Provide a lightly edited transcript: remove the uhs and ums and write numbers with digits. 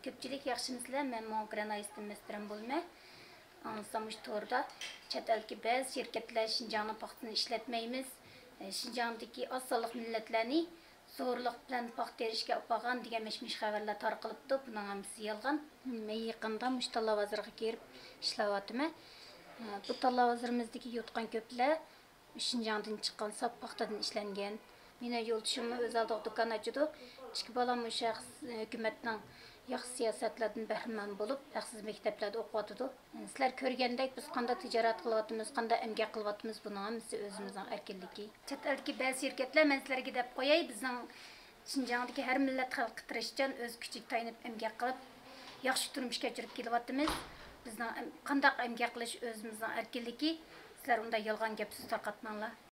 Köpçülük yaxşımızlar, mən Moğranayistin Mestirəm bulma. Anlasamış torda. Çətelki bəzi şirketlər Şinjanın paxtını işlətməyimiz. Şinjandakı az sonluq millətlərini zorluq bilan paxt terishga olib degan mish xabarlar tarqalibdi. Bunun hamısı yolg'on. Men yaqinda mush tallavazirga kelib ishlayapman. Bu tallavazirimizdagi yutqan ko'plar Şinjandan chiqqan sap paxtadan ishlangan. Meni yo'ldoshimni o'z oldiga do'kon ochdi. İki balam o'sha hukumatning yaxshi siyosatlardan bahramand bo'lib, yaxshi maktablarda o'qiyotdi. Sizlar ko'rgandek biz qanday tijorat qilyapmiz, qanday emgak qilyapmiz, buning hammasi o'zimizning erkinligi. Chet eldagi ba'zi shirkatlar men sizlarga deb qo'yay, bizning Şinjandagi har millat xalqi tirishchan o'z kuchiga tayanib emgak qilib, yaxshi turmush kechirib kelyapmiz. Bizning qanday emgak qilish o'zimizning erkinligi. Sizlar unda yolg'on gap so'z tarqatmanglar.